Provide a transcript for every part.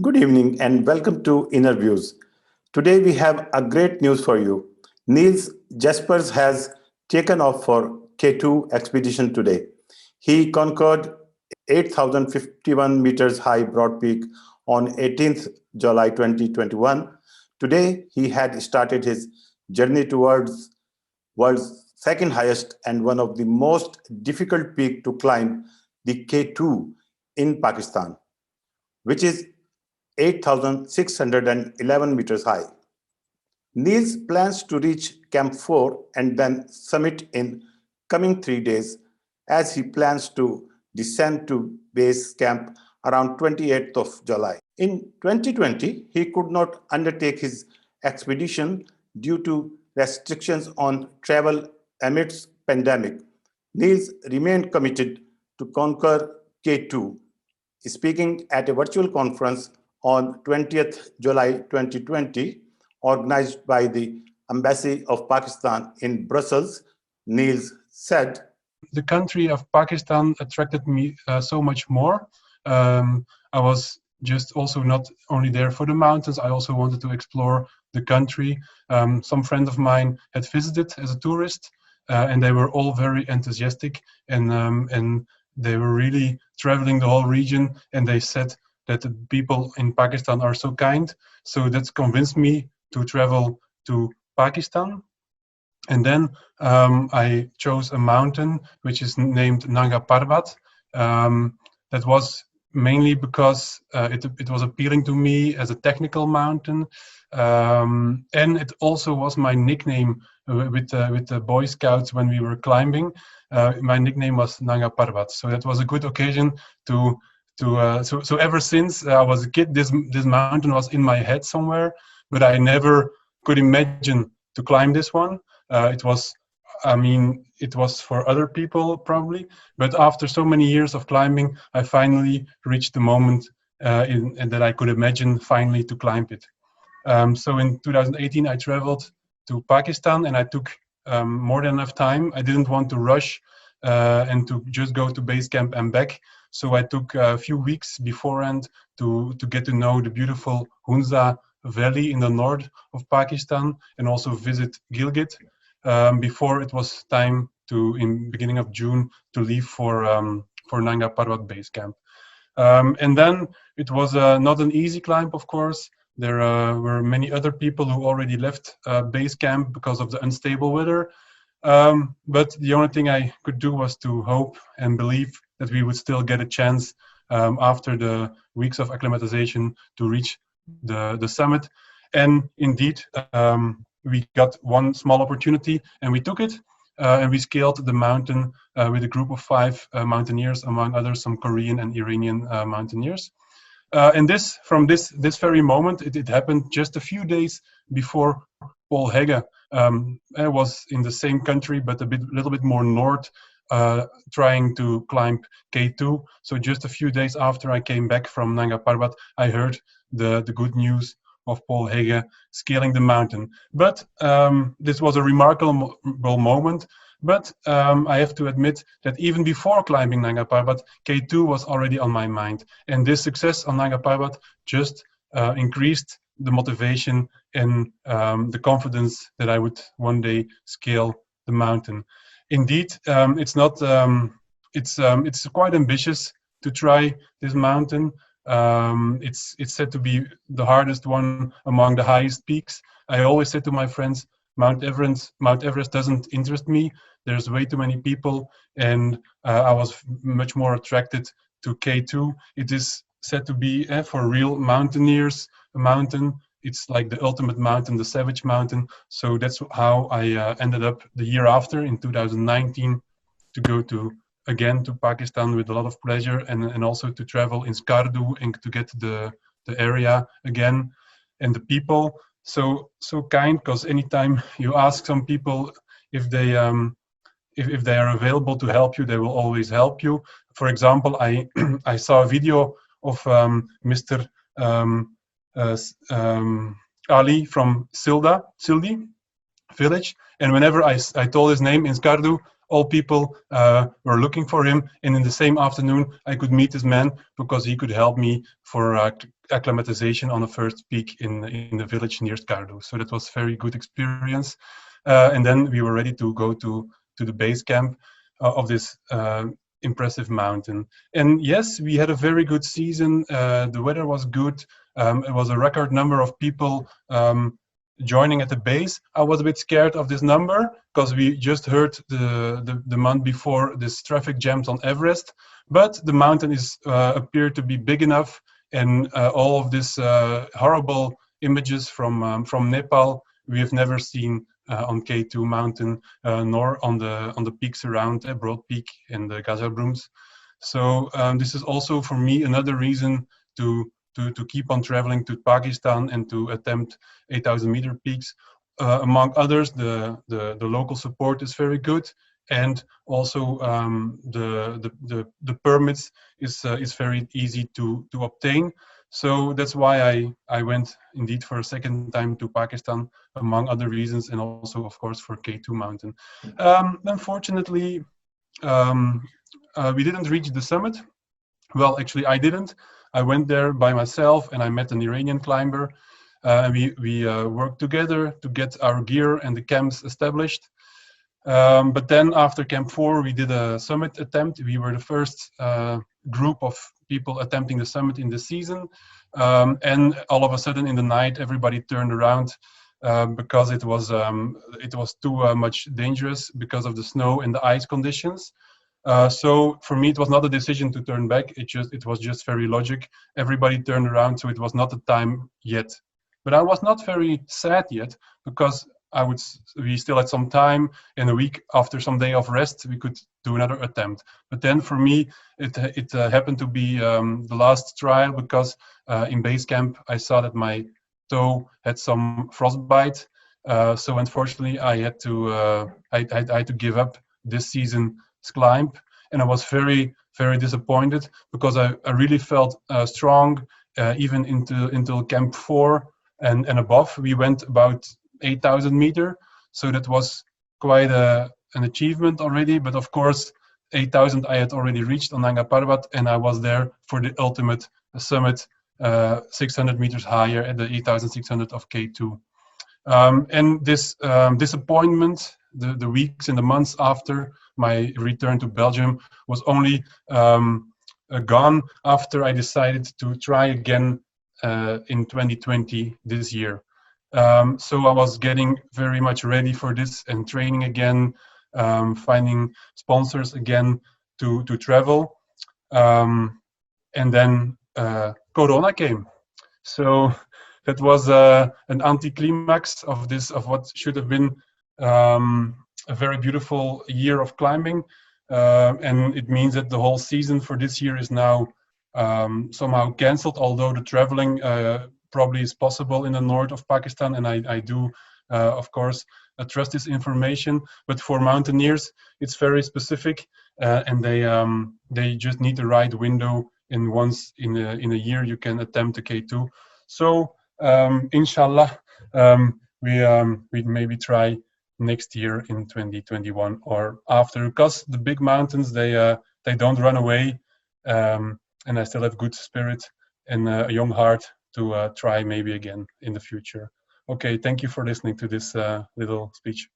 Good evening and welcome to Interviews. Today we have a great news for you. Niels Jaspers has taken off for K-2 expedition today. He conquered 8,051 meters high Broad Peak on 18th July 2021. Today he had started his journey towards world's second highest and one of the most difficult peak to climb, the K-2 in Pakistan, which is 8,611 meters high. Niels plans to reach Camp 4 and then summit in coming 3 days as he plans to descend to base camp around 28th of July. In 2020, he could not undertake his expedition due to restrictions on travel amidst pandemic. Niels remained committed to conquer K2, speaking at a virtual conference on 20th July 2020, organized by the Embassy of Pakistan in Brussels. Niels said, "The country of Pakistan attracted me so much more. I was just also not only there for the mountains, I also wanted to explore the country. Some friends of mine had visited as a tourist, and they were all very enthusiastic, and they were really traveling the whole region, and they said that the people in Pakistan are so kind. So that's convinced me to travel to Pakistan. And then I chose a mountain which is named Nanga Parbat. That was mainly because it was appealing to me as a technical mountain, and it also was my nickname with the Boy Scouts when we were climbing. My nickname was Nanga Parbat, so that was a good occasion to. So ever since I was a kid, this mountain was in my head somewhere, but I never could imagine to climb this one. It was for other people probably, but after so many years of climbing, I finally reached the moment and that I could imagine finally to climb it. So in 2018, I traveled to Pakistan, and I took more than enough time. I didn't want to rush and to just go to base camp and back. So I took a few weeks beforehand to get to know the beautiful Hunza Valley in the north of Pakistan, and also visit Gilgit before it was time to, in beginning of June, to leave for Nanga Parbat base camp. And then it was not an easy climb, of course. There were many other people who already left base camp because of the unstable weather. But the only thing I could do was to hope and believe that we would still get a chance after the weeks of acclimatization to reach the summit. And indeed, we got one small opportunity and we took it, and we scaled the mountain with a group of 5 mountaineers, among others some Korean and Iranian mountaineers. And from this very moment, it happened just a few days before Paul Hegge was in the same country, but a little bit more north, trying to climb K2. So just a few days after I came back from Nanga Parbat, I heard the good news of Paul Hegge scaling the mountain. But this was a remarkable moment. But I have to admit that even before climbing Nanga Parbat, K2 was already on my mind. And this success on Nanga Parbat just increased the motivation and the confidence that I would one day scale the mountain. Indeed, it's quite ambitious to try this mountain. It's said to be the hardest one among the highest peaks. I always say to my friends, Mount Everest doesn't interest me. There's way too many people, and I was much more attracted to K2. It is said to be, for real mountaineers, a mountain. It's like the ultimate mountain, the savage mountain. So that's how I ended up the year after, in 2019, to go again to Pakistan with a lot of pleasure, and also to travel in Skardu and to get the area again, and the people so kind, because anytime you ask some people if they if they are available to help you, they will always help you. For example, I saw a video of Mr. Ali from Sildi village, and whenever I told his name in Skardu, all people were looking for him, and in the same afternoon I could meet this man because he could help me for acclimatization on the first peak in the village near Skardu. So that was very good experience. And then we were ready to go to the base camp of this impressive mountain. And yes, we had a very good season. The weather was good. It was a record number of people joining at the base. I was a bit scared of this number because we just heard the month before this traffic jams on Everest, but the mountain is appeared to be big enough, and all of these horrible images from Nepal we have never seen on K2 mountain, nor on the peaks around Broad Peak and the Gazabrooms. So this is also for me another reason to keep on traveling to Pakistan and to attempt 8,000 meter peaks. Among others, the local support is very good, and also the permits is very easy to obtain. So that's why I went indeed for a second time to Pakistan, among other reasons, and also of course for K2 mountain. Unfortunately, we didn't reach the summit. Well, actually, I didn't. I went there by myself, and I met an Iranian climber. We worked together to get our gear and the camps established. But then after Camp 4, we did a summit attempt. We were the first group of people attempting the summit in the season. And all of a sudden in the night, everybody turned around because it was too much dangerous because of the snow and the ice conditions. So for me, it was not a decision to turn back. It was just very logic. Everybody turned around, so it was not the time yet. But I was not very sad yet because we still had some time. In a week after some day of rest, we could do another attempt. But then for me, it happened to be the last trial because in base camp, I saw that my toe had some frostbite. So unfortunately, I had to give up this season's climb, and I was very, very disappointed because I really felt strong even until Camp 4 and above. We went about 8,000 meter, so that was quite an achievement already. But of course, 8,000 I had already reached on Nanga Parbat, and I was there for the ultimate summit, 600 meters higher at the 8,600 of K2. And this disappointment, the weeks and the months after my return to Belgium, was only gone after I decided to try again in 2020 this year. So I was getting very much ready for this and training again, finding sponsors again to travel. And then Corona came. So that was an anticlimax of what should have been a very beautiful year of climbing. And it means that the whole season for this year is now somehow cancelled, although the traveling probably is possible in the north of Pakistan, and I do, of course, trust this information. But for mountaineers, it's very specific, and they just need the right window. And once in a year, you can attempt a K2. So inshallah, we maybe try next year in 2021 or after, because the big mountains they don't run away, and I still have good spirit and a young heart to try maybe again in the future. Okay, thank you for listening to this little speech.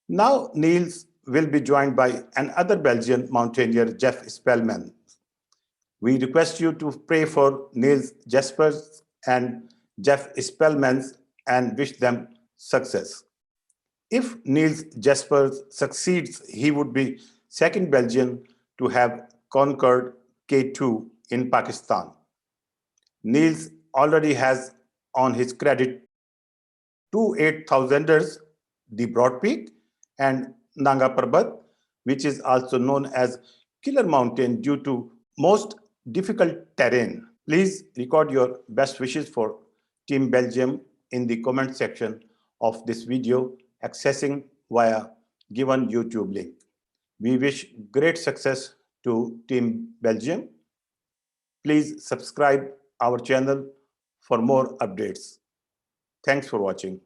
Now Niels will be joined by another Belgian mountaineer, Jeff Spelmans. We request you to pray for Niels Jaspers and Jeff Spelmans and wish them success. If Niels Jaspers succeeds, he would be second Belgian to have conquered K2 in Pakistan. Niels already has on his credit two 8,000ers, the Broad Peak and Nanga Parbat, which is also known as Killer Mountain due to most difficult terrain. Please record your best wishes for Team Belgium in the comment section of this video accessing via given YouTube link. We wish great success to Team Belgium. Please subscribe our channel for more updates. Thanks for watching.